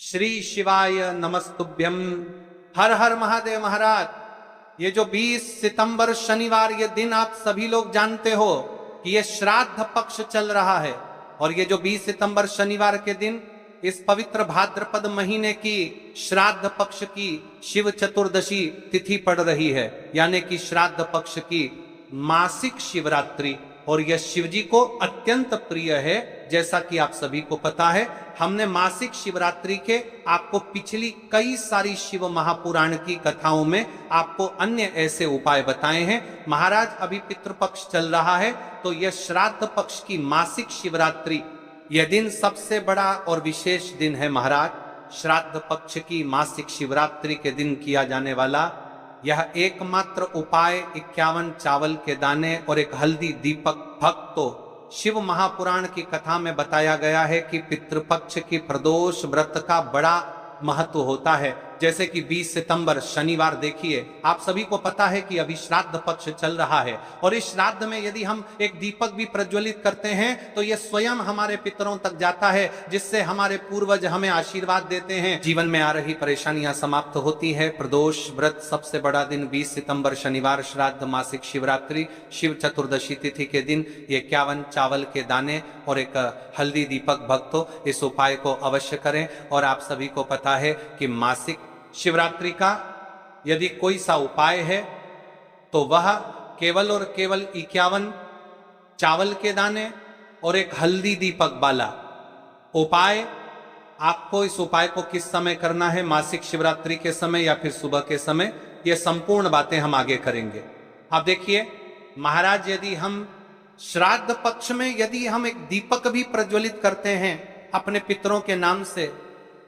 श्री शिवाय नमस्तुभ्यम। हर हर महादेव। महाराज, ये जो 20 सितंबर शनिवार ये दिन आप सभी लोग जानते हो कि ये श्राद्ध पक्ष चल रहा है। और ये जो 20 सितंबर शनिवार के दिन इस पवित्र भाद्रपद महीने की श्राद्ध पक्ष की शिव चतुर्दशी तिथि पड़ रही है, यानी कि श्राद्ध पक्ष की मासिक शिवरात्रि। और यह शिवजी को अत्यंत प्रिय है। जैसा कि आप सभी को पता है, हमने मासिक शिवरात्रि के आपको पिछली कई सारी शिव महापुराण की कथाओं में आपको अन्य ऐसे उपाय बताए हैं। महाराज, अभी पितृपक्ष चल रहा है, तो यह श्राद्ध पक्ष की मासिक शिवरात्रि, यह दिन सबसे बड़ा और विशेष दिन है। महाराज, श्राद्ध पक्ष की मासिक शिवरात्रि के दिन किया जाने वाला यह एकमात्र उपाय 51 चावल के दाने और एक हल्दी दीपक भक्तो शिव महापुराण की कथा में बताया गया है कि पितृपक्ष की प्रदोष व्रत का बड़ा महत्व होता है। जैसे कि 20 सितंबर शनिवार देखिए, आप सभी को पता है कि अभी श्राद्ध पक्ष चल रहा है। और इस श्राद्ध में यदि हम एक दीपक भी प्रज्वलित करते हैं तो यह स्वयं हमारे पितरों तक जाता है, जिससे हमारे पूर्वज हमें आशीर्वाद देते हैं, जीवन में आ रही परेशानियां समाप्त होती है। प्रदोष व्रत सबसे बड़ा दिन 20 सितंबर शनिवार, श्राद्ध मासिक शिवरात्रि, शिव चतुर्दशी तिथि के दिन 51 चावल के दाने और एक हल्दी दीपक भक्तो इस उपाय को अवश्य करें। और आप सभी को पता है कि मासिक शिवरात्रि का यदि कोई सा उपाय है तो वह केवल और केवल 51 चावल के दाने और एक हल्दी दीपक वाला उपाय। आपको इस उपाय को किस समय करना है, मासिक शिवरात्रि के समय या फिर सुबह के समय, ये संपूर्ण बातें हम आगे करेंगे। अब देखिए महाराज, यदि हम श्राद्ध पक्ष में यदि हम एक दीपक भी प्रज्वलित करते हैं अपने पितरों के नाम से,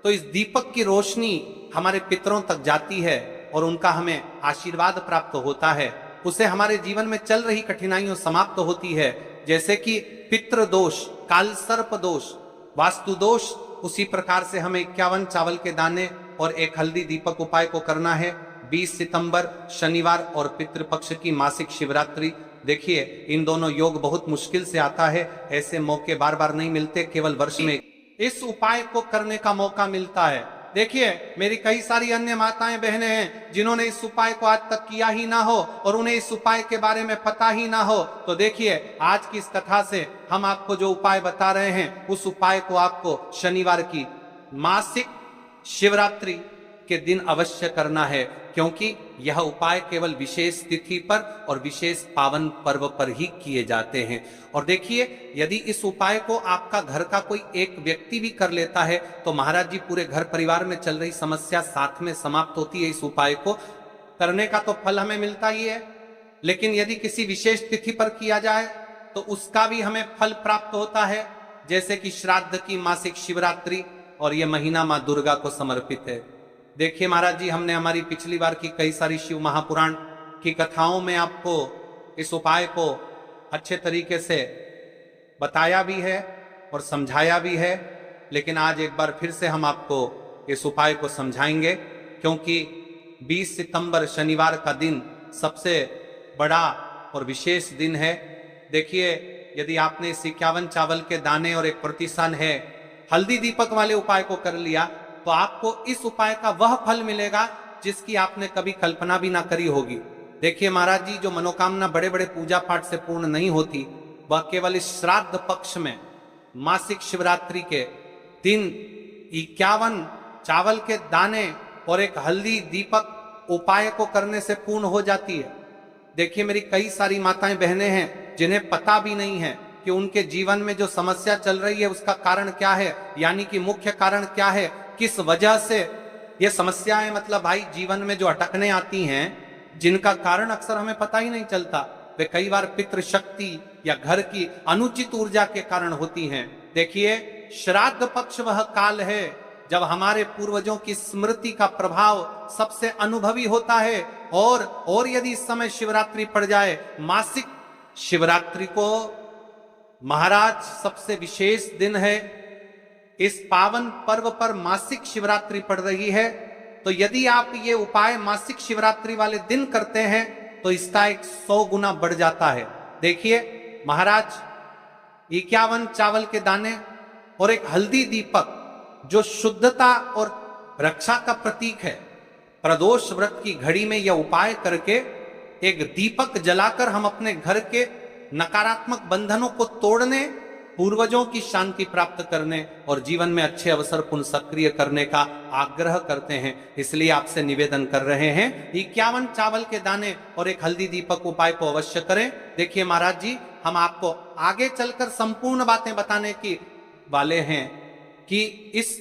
तो इस दीपक की रोशनी हमारे पितरों तक जाती है और उनका हमें आशीर्वाद प्राप्त होता है। उसे हमारे जीवन में चल रही कठिनाइयों समाप्त होती है। जैसे कि पितृ दोष, काल सर्प दोष, वास्तु दोष, उसी प्रकार से हमें 51 चावल के दाने और एक हल्दी दीपक उपाय को करना है 20 सितंबर शनिवार और पितृपक्ष की मासिक शिवरात्रि। देखिए, इन दोनों योग बहुत मुश्किल से आता है, ऐसे मौके बार बार नहीं मिलते, केवल वर्ष में इस उपाय को करने का मौका मिलता है। देखिए, मेरी कई सारी अन्य माताएं बहनें हैं जिन्होंने इस उपाय को आज तक किया ही ना हो और उन्हें इस उपाय के बारे में पता ही ना हो। तो देखिए, आज की इस कथा से हम आपको जो उपाय बता रहे हैं, उस उपाय को आपको शनिवार की मासिक शिवरात्रि के दिन अवश्य करना है, क्योंकि यह उपाय केवल विशेष तिथि पर और विशेष पावन पर्व पर ही किए जाते हैं। और देखिए, यदि इस उपाय को आपका घर का कोई एक व्यक्ति भी कर लेता है तो महाराज जी, पूरे घर परिवार में चल रही समस्या साथ में समाप्त होती है। इस उपाय को करने का तो फल हमें मिलता ही है, लेकिन यदि किसी विशेष तिथि पर किया जाए तो उसका भी हमें फल प्राप्त होता है। जैसे कि श्राद्ध की मासिक शिवरात्रि, और यह महीना मां दुर्गा को समर्पित है। देखिए महाराज जी, हमने हमारी पिछली बार की कई सारी शिव महापुराण की कथाओं में आपको इस उपाय को अच्छे तरीके से बताया भी है और समझाया भी है, लेकिन आज एक बार फिर से हम आपको इस उपाय को समझाएंगे, क्योंकि 20 सितंबर शनिवार का दिन सबसे बड़ा और विशेष दिन है। देखिए, यदि आपने इस 51 चावल के दाने और एक प्रतिसन है हल्दी दीपक वाले उपाय को कर लिया, तो आपको इस उपाय का वह फल मिलेगा जिसकी आपने कभी कल्पना भी ना करी होगी। देखिए महाराज जी, जो मनोकामना बड़े बड़े पूजा पाठ से पूर्ण नहीं होती, वह केवल इस श्राद्ध पक्ष में मासिक शिवरात्रि के दिन 51 चावल के दाने और एक हल्दी दीपक उपाय को करने से पूर्ण हो जाती है। देखिए, मेरी कई सारी माताएं बहनें हैं जिन्हें पता भी नहीं है कि उनके जीवन में जो समस्या चल रही है उसका कारण क्या है, यानी कि मुख्य कारण क्या है, किस वजह से ये समस्याएं, मतलब भाई जीवन में जो अटकने आती हैं, जिनका कारण अक्सर हमें पता ही नहीं चलता। वे कई बार पितृशक्ति या घर की अनुचित ऊर्जा के कारण होती हैं। देखिए, श्राद्ध पक्ष वह काल है जब हमारे पूर्वजों की स्मृति का प्रभाव सबसे अनुभवी होता है। और यदि इस समय शिवरात्रि पड़ जाए, मासिक शिवरात्रि को महाराज सबसे विशेष दिन है, इस पावन पर्व पर मासिक शिवरात्रि पड़ रही है, तो यदि आप ये उपाय मासिक शिवरात्रि वाले दिन करते हैं तो इसका 100 गुना बढ़ जाता है। देखिए महाराज, 51 चावल के दाने और एक हल्दी दीपक जो शुद्धता और रक्षा का प्रतीक है, प्रदोष व्रत की घड़ी में यह उपाय करके एक दीपक जलाकर हम अपने घर के नकारात्मक बंधनों को तोड़ने, पूर्वजों की शांति प्राप्त करने और जीवन में अच्छे अवसर पुनः सक्रिय करने का आग्रह करते हैं। इसलिए आपसे निवेदन कर रहे हैं 51 चावल के दाने और एक हल्दी दीपक उपाय को अवश्य करें। देखिए महाराज जी, हम आपको आगे चलकर संपूर्ण बातें बताने की वाले हैं कि इस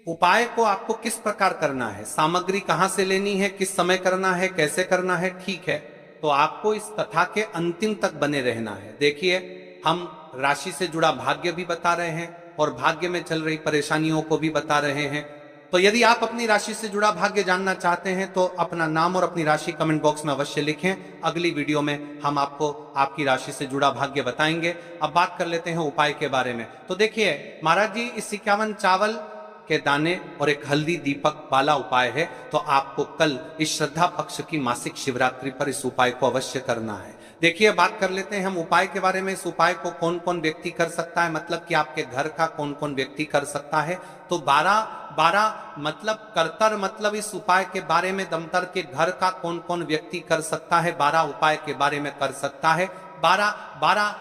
उपाय को आपको किस प्रकार करना है, सामग्री कहां से लेनी है, किस समय करना है, कैसे करना है। ठीक है, तो आपको इस कथा के अंतिम तक बने रहना है। देखिए, हम राशि से जुड़ा भाग्य भी बता रहे हैं और भाग्य में चल रही परेशानियों को भी बता रहे हैं। तो यदि आप अपनी राशि से जुड़ा भाग्य जानना चाहते हैं तो अपना नाम और अपनी राशि कमेंट बॉक्स में अवश्य लिखें। अगली वीडियो में हम आपको आपकी राशि से जुड़ा भाग्य बताएंगे। अब बात कर लेते हैं उपाय के बारे में। तो देखिए महाराज जी, इस 51 चावल के दाने और एक हल्दी दीपक वाला उपाय है, तो आपको कल इस श्रद्धा पक्ष की मासिक शिवरात्रि पर इस उपाय को अवश्य करना है। देखिए, बात कर लेते हैं हम उपाय के बारे में। इस उपाय को कौन कौन व्यक्ति कर सकता है, मतलब कि आपके घर का कौन कौन व्यक्ति कर सकता है। तो 12 मतलब करतर, मतलब इस उपाय के बारे में दमतर के घर का कौन कौन व्यक्ति कर सकता है, 12 उपाय के बारे में कर सकता है। 12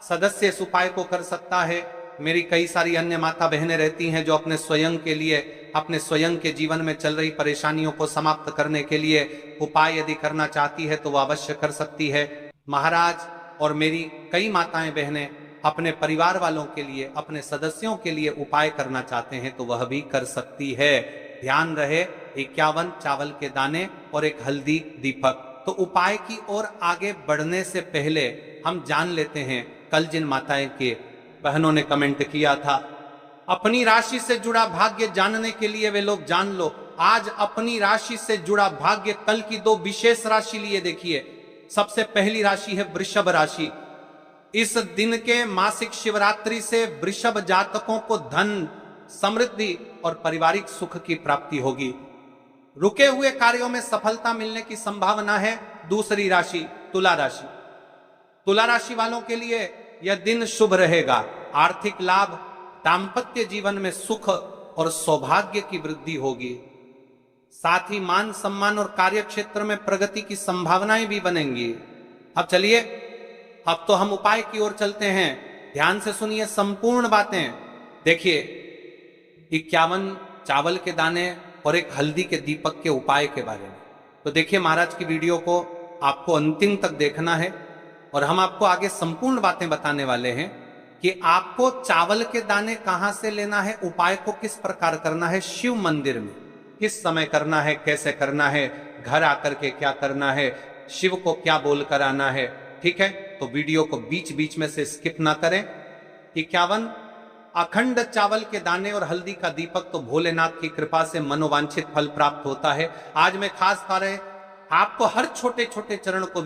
सदस्य इस उपाय को कर सकता है। मेरी कई सारी अन्य माता बहनें रहती हैं जो अपने स्वयं के लिए, अपने स्वयं के जीवन में चल रही परेशानियों को समाप्त करने के लिए उपाय यदि करना चाहती है तो वह अवश्य कर सकती है। महाराज और मेरी कई माताएं बहनें अपने परिवार वालों के लिए, अपने सदस्यों के लिए उपाय करना चाहते हैं तो वह भी कर सकती है। ध्यान रहे, 51 चावल के दाने और एक हल्दी दीपक। तो उपाय की ओर आगे बढ़ने से पहले हम जान लेते हैं, कल जिन माताएं के बहनों ने कमेंट किया था, अपनी राशि से जुड़ा भाग्य जानने के लिए वे लोग जान लो। आज अपनी राशि से जुड़ा भाग्य, कल की 2 विशेष राशि लिए देखिए। सबसे पहली राशि है वृषभ राशि। इस दिन के मासिक शिवरात्रि से वृषभ जातकों को धन, समृद्धि और पारिवारिक सुख की प्राप्ति होगी। रुके हुए कार्यों में सफलता मिलने की संभावना है। दूसरी राशि तुला राशि। तुला राशि वालों के लिए यह दिन शुभ रहेगा। आर्थिक लाभ, दाम्पत्य जीवन में सुख और सौभाग्य की वृद्धि होगी। साथ ही मान सम्मान और कार्य क्षेत्र में प्रगति की संभावनाएं भी बनेंगी। अब चलिए, अब तो हम उपाय की ओर चलते हैं। ध्यान से सुनिए संपूर्ण बातें। देखिए, 51 चावल के दाने और एक हल्दी के दीपक के उपाय के बारे में। तो देखिए, महाराज की वीडियो को आपको अंतिम तक देखना है और हम आपको आगे संपूर्ण बातें बताने वाले हैं कि आपको चावल के दाने कहां से लेना है, उपाय को किस प्रकार करना है, शिव मंदिर में किस समय करना है, कैसे करना है, घर आकर के क्या करना है, शिव को क्या बोलकर आना है। ठीक है, तो वीडियो को बीच बीच में से स्किप ना करें। 51 अखंड चावल के दाने और हल्दी का दीपक, तो भोलेनाथ की कृपा से मनोवांछित फल प्राप्त होता है। आज मैं खास कर आपको हर छोटे छोटे चरण को